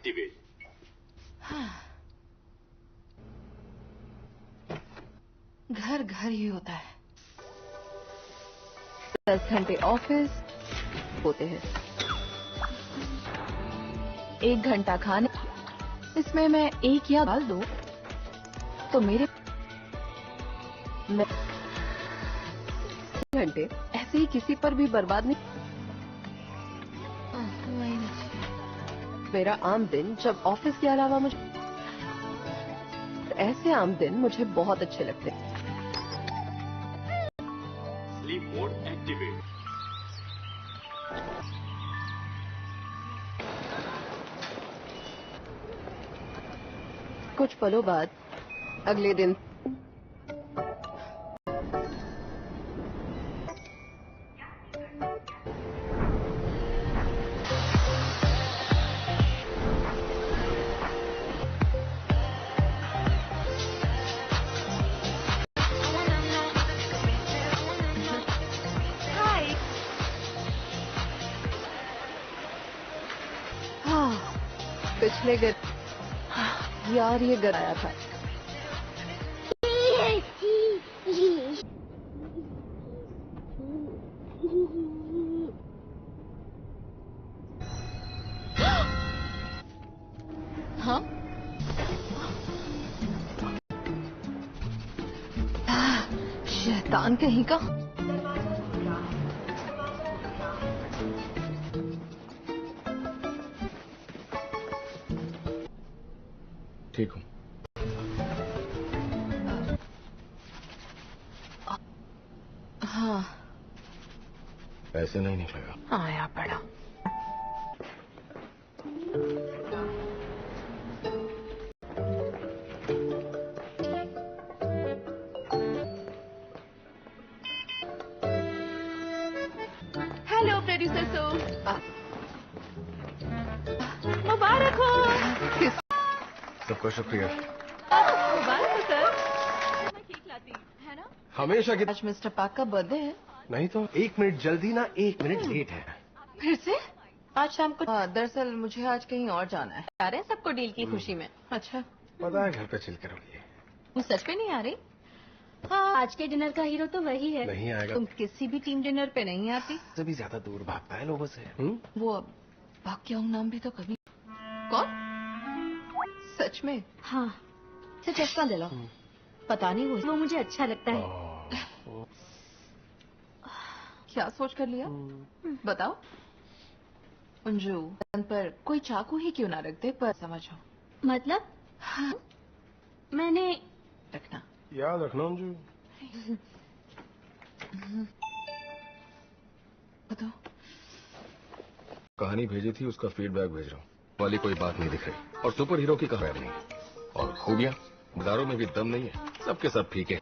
Activate. घर घर ही होता है। 10 घंटे ऑफिस होते हैं, 1 घंटा खाने, इसमें मैं एक या डाल दूं तो मेरे घंटे ऐसे ही किसी पर भी बर्बाद नहीं। मेरा आम दिन जब ऑफिस के अलावा मुझे ऐसे आम दिन मुझे बहुत अच्छे लगते हैं। Sleep mode activate. कुछ पलों बाद अगले दिन पिछले यार ये गराया था। हाँ शैतान कहीं का। ठीक हूँ। हाँ ऐसे नहीं निकलेगा। आया पड़ा। हेलो प्रोड्यूसर सो मुबारक हो। सबका शुक्रिया। मुबारक हो सर। मैं केक लाती है ना। हमेशा की आज मिस्टर पाक का बर्थडे है। नहीं तो 1 मिनट जल्दी ना 1 मिनट लेट है। फिर से आज शाम को। दरअसल मुझे आज कहीं और जाना है। आ रहे हैं सबको डील की खुशी में। अच्छा पता है घर पे चिल करोगे। वो सच में नहीं आ रही। हाँ आज के डिनर का हीरो तो वही है। नहीं आएगा। तुम किसी भी टीम डिनर पे नहीं आती। से भी ज्यादा दूर भागता है लोगों से। वो भाग्यंग नाम भी तो कभी। कौन सच में। हाँ से चस्का ले लो। पता नहीं वो मुझे अच्छा लगता है। क्या सोच कर लिया बताओ। अंजू पर कोई चाकू ही क्यों ना रख दे पर समझो। मतलब हाँ मैंने रखना याद रखना अंजू। बताओ। कहानी भेजी थी उसका फीडबैक भेज रहा हूँ। वाली कोई बात नहीं दिख रही और सुपर हीरो की कहानी नहीं और खूबियां बाजारों में भी दम नहीं है। सबके सब फीके।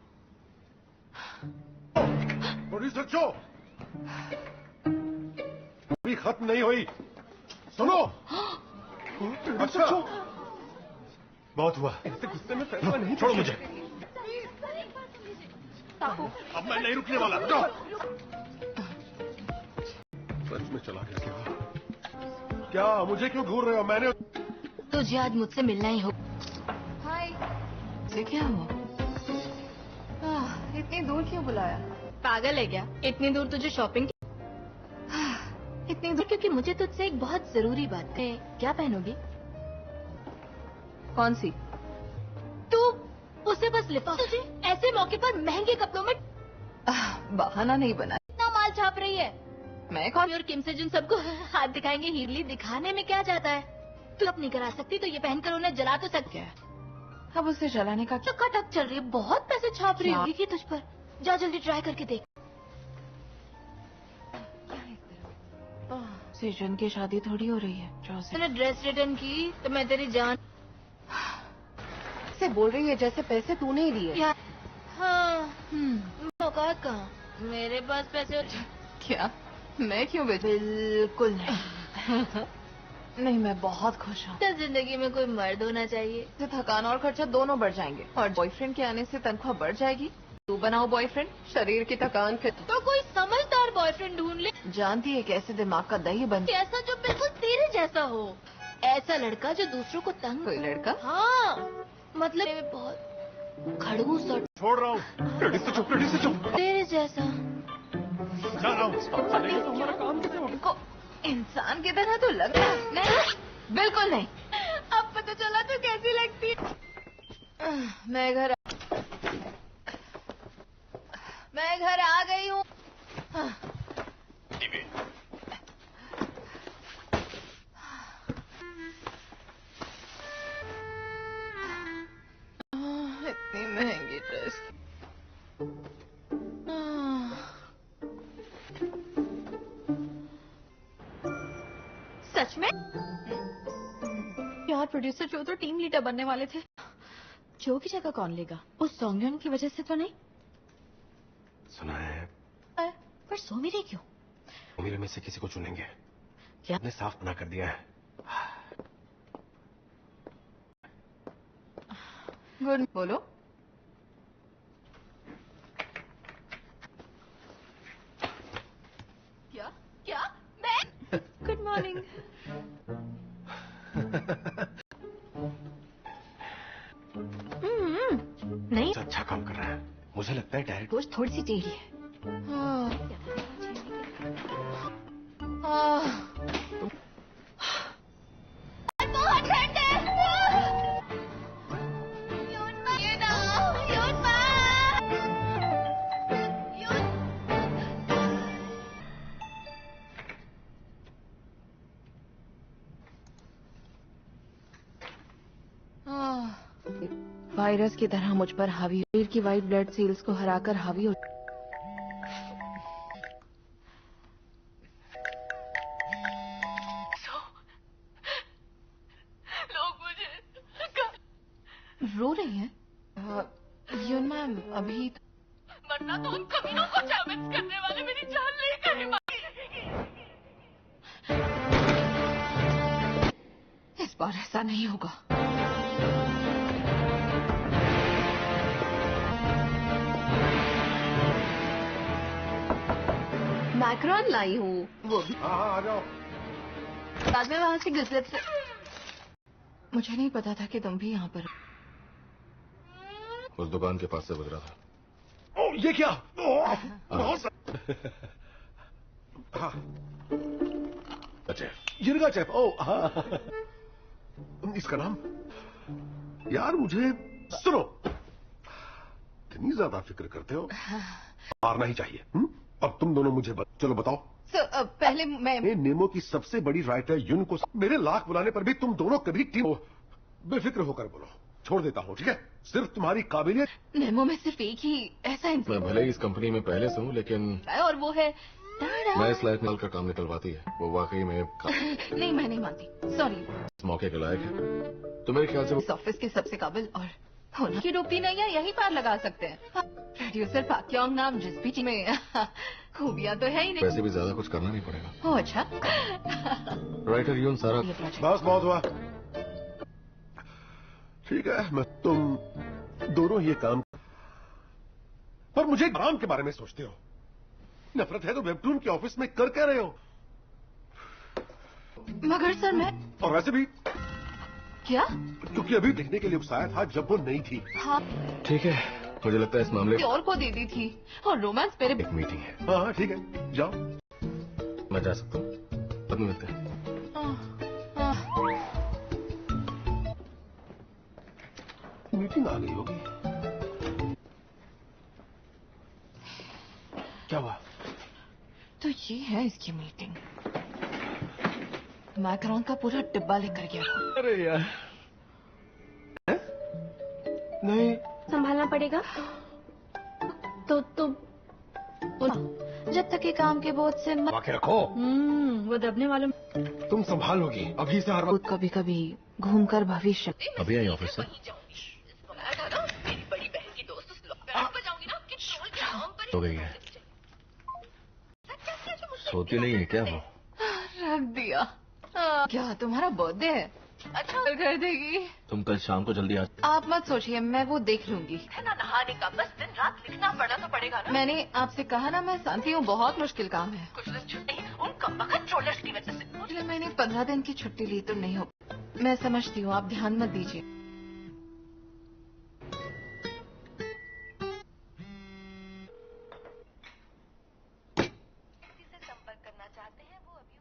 प्रोड्यूसर चो अभी खत्म नहीं हुई। सुनो। अच्छा बहुत हुआ। ऐसे गुस्से में फैसला नहीं। छोड़ो मुझे। अब मैं नहीं रुकने वाला। सच में चला गया क्या मुझे क्यों घूर रहे हो। मैंने तुझे आज मुझसे मिलना ही हो। हाय से क्या हुआ। इतनी दूर क्यों बुलाया। पागल है क्या इतनी दूर तुझे शॉपिंग इतनी दूर क्योंकि मुझे तुझसे एक बहुत जरूरी बात है। क्या पहनोगी। कौन सी। तू उसे बस लिपा तुझे ऐसे मौके पर महंगे कपड़ों में बहाना नहीं बना। इतना माल छाप रही है। मैं कौन। और किम से जिन सबको हाथ दिखाएंगे। हीरली दिखाने में क्या जाता है। तू अब नहीं करा सकती तो ये पहनकर उन्हें जला तो सकते हैं। अब उसे जलाने का तो कटक चल रही है। बहुत पैसे छाप रही होगी तुझ पर। जा जल्दी ट्राई करके देख। सेजन की शादी थोड़ी हो रही है। मैंने ड्रेस रिटर्न की तो मैं तेरी जान से बोल रही है जैसे पैसे तूने ही दिए। यार हाँ औकात कहाँ। मेरे पास पैसे क्या मैं क्यों बेचूं? बिल्कुल नहीं। नहीं मैं बहुत खुश हूँ। तो जिंदगी में कोई मर्द होना चाहिए। तो थकान और खर्चा दोनों बढ़ जाएंगे और बॉयफ्रेंड के आने से तनख्वाह बढ़ जाएगी। तू बनाओ बॉयफ्रेंड। शरीर की थकान फिर तो कोई समझदार बॉयफ्रेंड ढूंढ ले। जानती है कैसे दिमाग का दही बन। ऐसा जो बिल्कुल तेरे जैसा हो। ऐसा लड़का जो दूसरों को तंग। कोई लड़का? हाँ, मतलब मैं बहुत खड़ूस और छोड़ रहा हूँ। रेडी से चुप, रेडी से चुप। तेरे जैसा। जा रहा हूँ। तो हमारा काम कैसे होगा? इनको इंसान की तरह तो लग रहा है। नहीं, बिल्कुल नहीं। अब पता चला तो कैसी लगती है। मैं घर आ गई हूँ। इतनी महंगी ड्रेस। सच में? यार प्रोड्यूसर जो तो टीम लीडर बनने वाले थे, जो की जगह कौन लेगा? उस सॉन्ग की वजह से तो नहीं? सुना है पर सो मेरे क्यों? मेरे में से किसी को चुनेंगे। क्या? आपने साफ मना कर दिया है। गुड, बोलो। क्या? क्या? मैं? Good morning. नहीं, अच्छा काम कर रहा है। मुझे लगता है डायरेक्ट रोज थोड़ी सी टेढ़ी है। बहुत ठंड है। वायरस की तरह मुझ पर हावी, शरीर की वाइट ब्लड सेल्स को हराकर हावी हो। लोग मुझे रो रही हैं? यून मैम, अभी वरना तो उन कमीनों को चैलेंज करने वाले मेरी जान लेकर ही इस बार ऐसा नहीं होगा। मैक्रोन लाई हूँ, वो भी। हाँ आ जाओ। बाद में वहां से गिजलेट से। मुझे नहीं पता था कि तुम भी यहाँ पर। उस दुकान के पास से गुजरा था। ओ ये क्या? बहुत हाँ। अच्छा, जिरगा चेफ। ओ हाँ। इसका नाम? यार मुझे सुनो, इतनी ज्यादा फिक्र करते हो, मारना ही चाहिए। अब तुम दोनों मुझे चलो बताओ। पहले मैं नेमो की सबसे बड़ी राइटर युन को मेरे लाख बुलाने पर भी तुम दोनों कभी टीम हो। बेफिक्र होकर बोलो, छोड़ देता हूँ, ठीक है? सिर्फ तुम्हारी काबिलियत। नेमो में सिर्फ एक ही ऐसा इंसान मैं भले ही इस कंपनी में पहले से हूँ, लेकिन है और वो है मैं इस लायक निकल कर काम निकलवाती है। वो वाकई में नहीं, मैं नहीं मानती। सॉरी। इस मौके के लायक है। तो मेरे ख्याल से इस ऑफिस के सबसे काबिल और होना की डूबती नहीं है, यही पार लगा सकते हैं। प्रोड्यूसर पाक्योंग नाम जिस भी चीज में खूबियां तो है ही नहीं। वैसे भी ज्यादा कुछ करना नहीं पड़ेगा। ओह अच्छा। राइटर यून सारा ये प्रोजेक्ट बस बहुत हुआ। ठीक है, मैं तुम दोनों ये काम, पर मुझे आराम के बारे में सोचते हो। नफरत है तो वेबटून के ऑफिस में कर क्या रहे हो? मगर सर मैं। और वैसे भी क्या? क्योंकि अभी दिखने के लिए उकसाया था जब वो नहीं थी। हाँ, ठीक है, मुझे लगता है इस मामले किसी और को दे दी थी और रोमांस मेरे। एक मीटिंग है। हाँ ठीक है, जाओ। मैं जा सकता हूँ? बाद में मिलते हैं। मीटिंग आ गई होगी। क्या हुआ? तो ये है इसकी मीटिंग। मैक्रोन का पूरा डिब्बा लेकर गया था। अरे यार, नहीं, संभालना पड़ेगा। तो जब तक ये काम के बोझ से बाकी रखो। वो दबने वालों। तुम संभालोगी, अभी से हर वक्त। कभी कभी घूमकर भविष्य। अभी आई ऑफिस से? मेरी बड़ी बहन की दोस्त बजाऊंगी ना कि ट्रोल के नाम पर। हो गई है। सोती नहीं है क्या वो? रख दिया। क्या तुम्हारा बर्थडे है? अच्छा कर देगी। तुम कल शाम को जल्दी आ। आप मत सोचिए, मैं वो देख लूंगी। है ना नहाने का, बस दिन रात लिखना पड़ा तो पड़ेगा ना। मैंने आपसे कहा ना, मैं जानती हूँ बहुत मुश्किल काम है। कुछ दिन छुट्टी उन कम वक्त ट्रोलर्स की वजह से। अगले महीने 15 दिन की छुट्टी ली तो नहीं हो। मैं समझती हूँ, आप ध्यान मत दीजिए। संपर्क करना चाहते हैं वो अभी।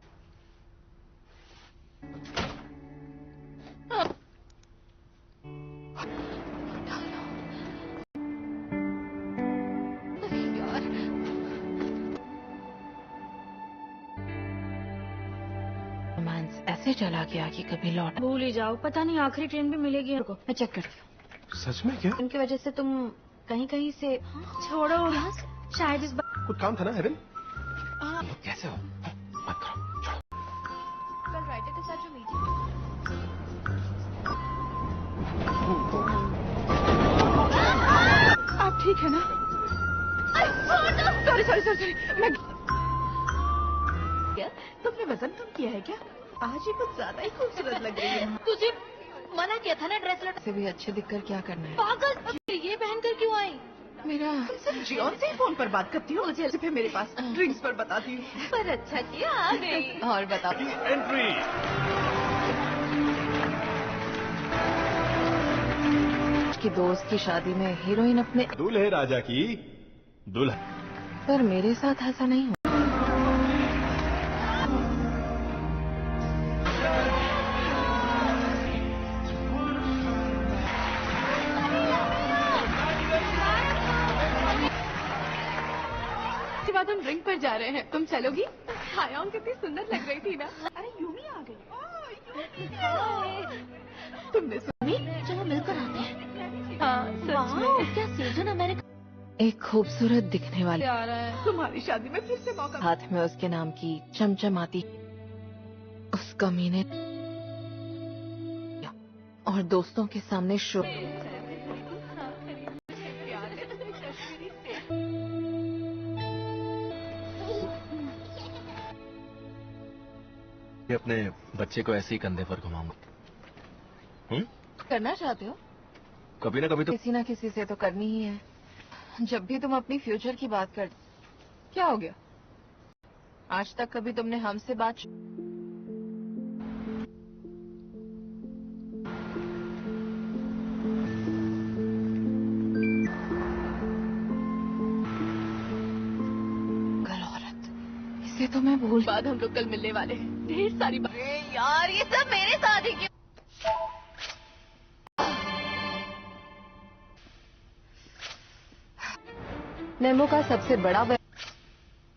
अरे यार, रोमांस ऐसे चला गया कि कभी लौट। भूल ही जाओ, पता नहीं आखिरी ट्रेन भी मिलेगी को। मैं चेक करती हूँ। सच में क्या? उनकी वजह से तुम कहीं कहीं से छोड़ो उल्लास, शायद इस बार कुछ काम था ना हेवन? कैसे हो? मत करो, छोड़ो। कल राइटर के साथ जो मीटिंग। आप ठीक है ना? सॉरी सॉरी सॉरी, मैं क्या? तुमने वजन कम किया है क्या? आज ही कुछ ज्यादा ही खूबसूरत लग रही है। तुझे मना किया था ना ड्रेस लट। से भी अच्छे दिखकर क्या करना है? पागल, ये पहनकर क्यों आई? मेरा सिर्फ जियोन से ही फोन पर बात करती हूँ, मुझे फिर मेरे पास ड्रिंक्स पर बताती हूँ। पर अच्छा किया आ गई। और बताओ। एंट्री। की दोस्त की शादी में हीरोइन अपने, दूल्हे राजा की दुल्हन। पर मेरे साथ ऐसा नहीं हो। इसके बाद हम ड्रिंक पर जा रहे हैं, तुम चलोगी? हायोंग कितनी सुंदर लग रही थी ना। अरे यूमी आ गई। तुमने सुनी? चलो मिलकर आते हैं। हाँ, सच में। क्या सीजन अमेरिका एक खूबसूरत दिखने वाली आ रहा है। तुम्हारी शादी में फिर से मौका। हाथ में उसके नाम की चमचमाती उस कमीने और दोस्तों के सामने शो। अपने बच्चे को ऐसे ही कंधे पर घुमाऊंगा। करना चाहते हो? कभी ना कभी तो किसी ना किसी से तो करनी ही है। जब भी तुम अपनी फ्यूचर की बात कर, क्या हो गया? आज तक कभी तुमने हमसे बात कल औरत, इसे तो मैं भूल। बाद हम लोग कल मिलने वाले हैं, ढेर सारी बात। यार ये सब मेरे साथ ही क्यों? नेमो का सबसे बड़ा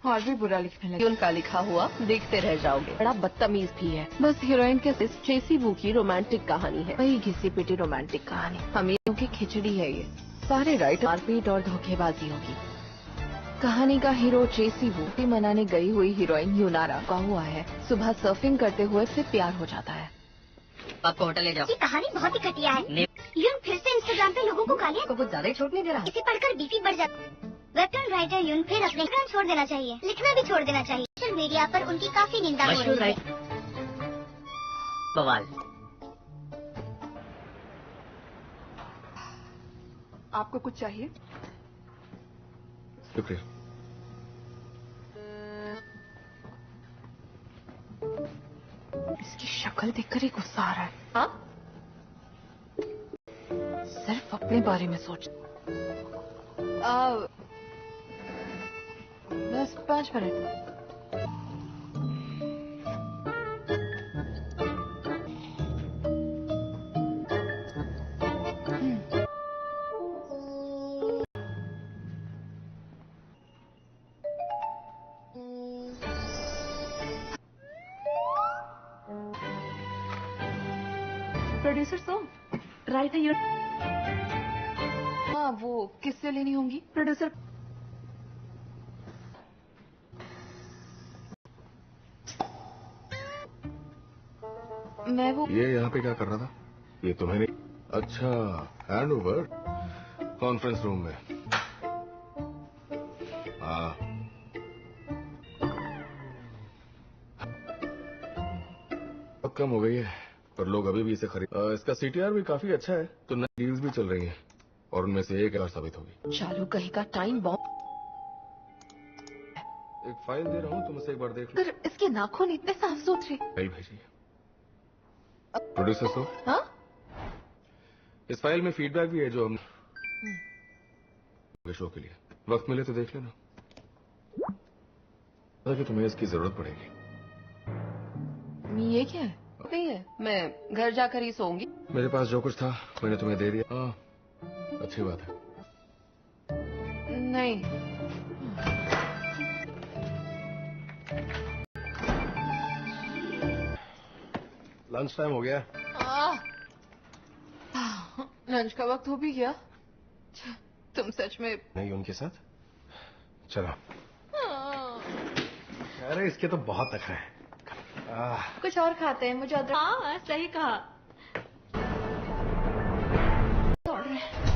और भी बुरा लिखने लगे। उनका लिखा हुआ देखते रह जाओगे। बड़ा बदतमीज भी है। बस हीरोइन के चेसी वू की रोमांटिक कहानी है, वही घिसी पिटी रोमांटिक कहानी। अमीरों की खिचड़ी है ये। सारे राइटर मारपीट और धोखेबाजी होगी। कहानी का हीरो चेसी वू भी मनाने गई हुई हीरोइन यूनारा का हुआ है। सुबह सर्फिंग करते हुए फिर प्यार हो जाता है। आपको होटल ले जाओ। ये कहानी बहुत ही घटिया है। यून फिर से इंस्टाग्राम पे लोगों को गालियाँ। आपको कुछ ज्यादा ही छूट नहीं दे रहा। इसे पढ़कर बीपी बढ़ जाती। वेबटून राइटर यून फिर अपने इंस्टाग्राम छोड़ देना चाहिए, लिखना भी छोड़ देना चाहिए। सोशल मीडिया पर उनकी काफी निंदा हो मशहूर रही है। बवाल। आपको कुछ चाहिए? शुक्रिया। इसकी शक्ल देखकर ही गुस्सा आ रहा है। हाँ? सिर्फ अपने बारे में सोच। बस 5 मिनट। प्रोड्यूसर सो राइटर यून। हाँ, वो किससे लेनी होंगी? प्रोड्यूसर मैं वो ये यहाँ पे क्या कर रहा था? ये तुम्हें नहीं? अच्छा, हैंड ओवर कॉन्फ्रेंस रूम में। हाँ, अब कम हो गई है, पर लोग अभी भी इसे खरीद। इसका सीटीआर भी काफी अच्छा है, तो नई डील्स भी चल रही हैं, और उनमें से एक बार साबित होगी। चालू कहीं का टाइम बॉम्ब। एक फाइल दे रहा हूँ, तुम इसे एक बार देख लो। पर इसके नाखून इतने साफ सुथरे। फाइल भेजिए। प्रोड्यूसर सो हाँ? इस फाइल में फीडबैक भी है जो हम शो के लिए वक्त मिले तो देख लेना। पता कि तुम्हें इसकी जरूरत पड़ेगी। ये क्या है? नहीं है, मैं घर जाकर ही सोऊंगी। मेरे पास जो कुछ था मैंने तुम्हें दे दिया। हाँ, अच्छी बात है। नहीं, लंच टाइम हो गया। लंच का वक्त हो भी गया। तुम सच में नहीं उनके साथ चलो। अरे इसके तो बहुत नखरे हैं। कुछ और खाते हैं, मुझे अदरक हाँ सही कहा। दौड़ रहे हैं।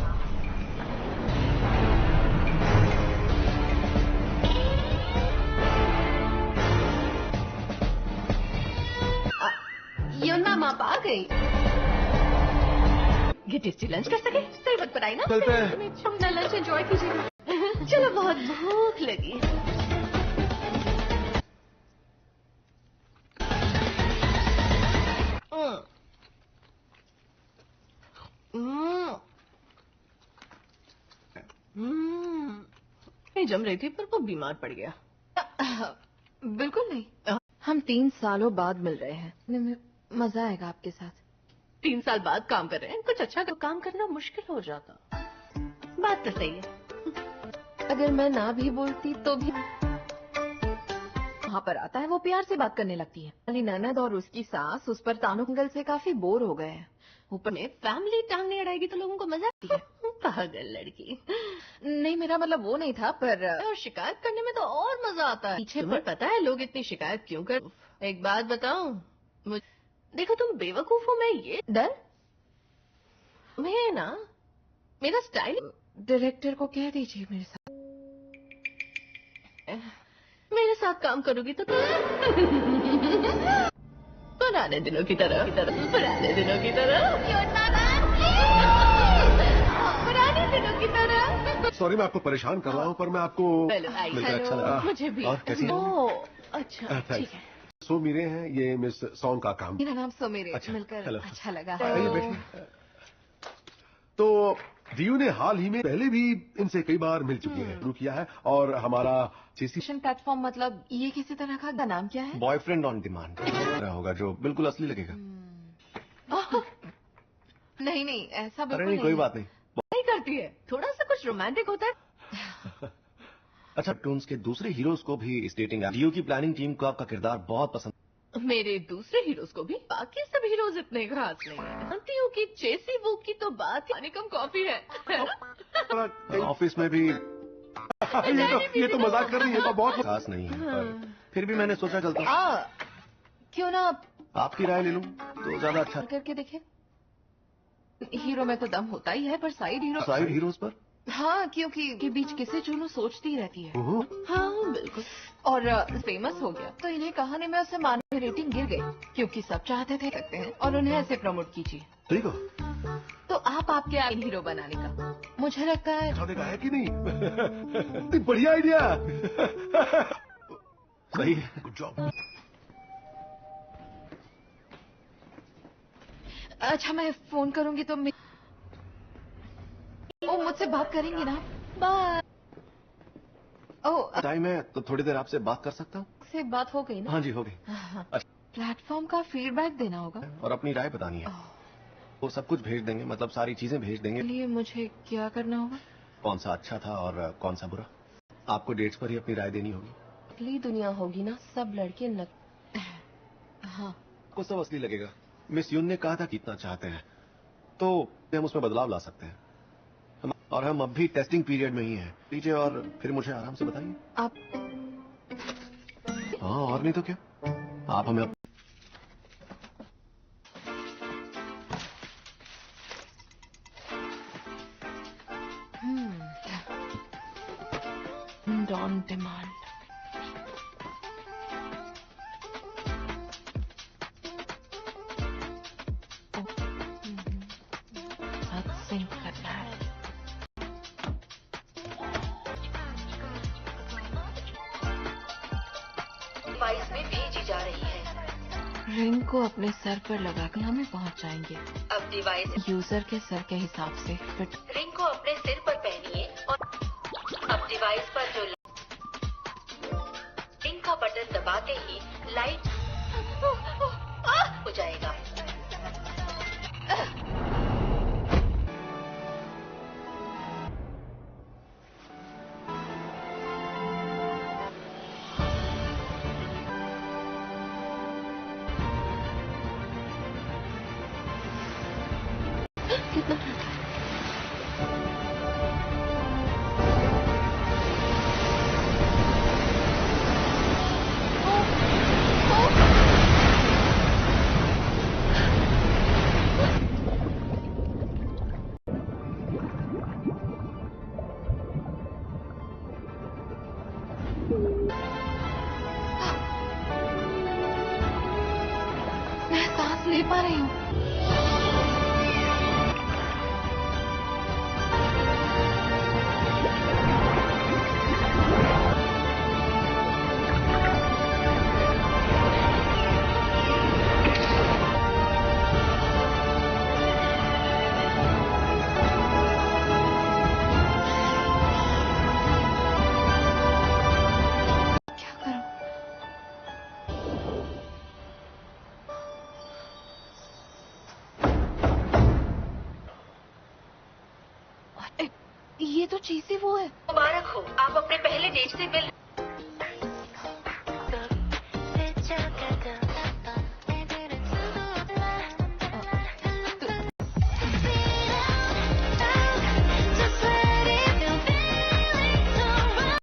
ये मैम आप आ गई। ये टेस्टी लंच कर सके? सही बात बताई ना। चलते हैं। अपना लंच एंजॉय कीजिएगा। चलो, बहुत भूख लगी। नहीं जम रही थी पर वो बीमार पड़ गया। बिल्कुल नहीं, हम 3 सालों बाद मिल रहे हैं। मजा आएगा आपके साथ। 3 साल बाद काम कर रहे हैं, कुछ अच्छा तो काम करना मुश्किल हो जाता। बात तो सही है। अगर मैं ना भी बोलती तो भी वहाँ पर आता है, वो प्यार से बात करने लगती है। मेरी ननद और उसकी सास उस पर तानुंगल से काफी बोर हो गए हैं। ऊपर में फैमिली टांग नहीं अड़ाएगी तो लोगों को मजा आती है। पागल लड़की। नहीं, मेरा मतलब वो नहीं था, पर और शिकायत करने में तो और मजा आता है। तुम्हें पता है लोग इतनी शिकायत क्यों कर? एक बात बताऊं, देखो तुम बेवकूफ हो, मैं ये डर मैं ना मेरा स्टाइल। डायरेक्टर को कह दीजिए मेरे साथ। मेरे साथ काम करोगी तो पुराने दिनों की तरह पुराने दिनों की तरह पुराने दिनों की तरह। सॉरी मैं आपको परेशान कर रहा हूँ पर मैं आपको मिलकर अच्छा लगा। मुझे भी। और कैसी हैं? ओह, अच्छा ठीक थैंक्स। है। सो मेरे हैं ये मिस सॉन्ग का काम। मेरा नाम सुमेरे। अच्छा, मिलकर हेलो। अच्छा लगा। आइए बैठिए। तो दियू ने हाल ही में पहले भी इनसे कई बार मिल चुकी है, शुरू किया है और हमारा जेसी प्लेटफॉर्म मतलब ये किसी तरह का नाम क्या है? बॉयफ्रेंड ऑन डिमांड होगा जो बिल्कुल असली लगेगा। नहीं नहीं, ऐसा अरे बिल्कुल नहीं कोई है। बात नहीं। नहीं करती है, थोड़ा सा कुछ रोमांटिक होता है। अच्छा टून्स के दूसरे हीरोज को भी इस डेटिंग ऐप दियू की प्लानिंग टीम को आपका किरदार बहुत पसंद। मेरे दूसरे हीरोज को भी। बाकी सब हीरोज इतने खास नहीं है। जानती हूँ कि चेसी बुक की तो बात पानी कम कॉफी है ना? ऑफिस में भी ये तो मजाक कर रही है, तो बहुत खास नहीं है पर फिर भी मैंने सोचा चलता हूँ। क्यों ना आपकी राय ले लूं तो ज्यादा अच्छा। करके देखे। हीरो में तो दम होता ही है, पर साइड हीरोज पर हाँ, क्योंकि के बीच किसे चुनूं सोचती रहती है। हाँ बिल्कुल। और फेमस हो गया तो इन्हें कहानी में उसे मानने रेटिंग गिर गई, क्योंकि सब चाहते थे सकते हैं और उन्हें ऐसे प्रमोट कीजिए। ठीक हो तो आप आपके हीरो बनाने का मुझे लगता है देखा है कि नहीं? बढ़िया आइडिया। सही है, गुड जॉब। अच्छा मैं फोन करूंगी तो ओ मुझसे बात करेंगे ना? बाय। ओ टाइम है तो थोड़ी देर आपसे बात कर सकता हूँ? से बात हो गई ना? हाँ जी हो गई। प्लेटफॉर्म का फीडबैक देना होगा और अपनी राय बतानी है। वो सब कुछ भेज देंगे, मतलब सारी चीजें भेज देंगे। लिए मुझे क्या करना होगा? कौन सा अच्छा था और कौन सा बुरा। आपको डेट्स पर ही अपनी राय देनी होगी। असली दुनिया होगी ना, सब लड़के हाँ आपको सब असली लगेगा। मिस यून ने कहा था कितना चाहते हैं तो हम उसमें बदलाव ला सकते हैं। और हम अब भी टेस्टिंग पीरियड में ही हैं। लीजिए और फिर मुझे आराम से बताइए। आप हाँ और नहीं तो क्या, आप हमें ऑन डिमांड। सिंक करना है। डिवाइस में भेजी जा रही है। रिंग को अपने सर पर लगाकर हमें पहुंच जाएंगे। अब डिवाइस यूजर के सर के हिसाब से फिट। रिंग को अपने सिर पर पहनिए और अब डिवाइस पर जो रिंग का बटन दबाते ही लाइट हो जाएगा। कितना मैं सांस ले पा रही हूँ। क्या करूं? ये तो चीज़ ही वो है। मुबारक हो, आप अपने पहले डेट से बिल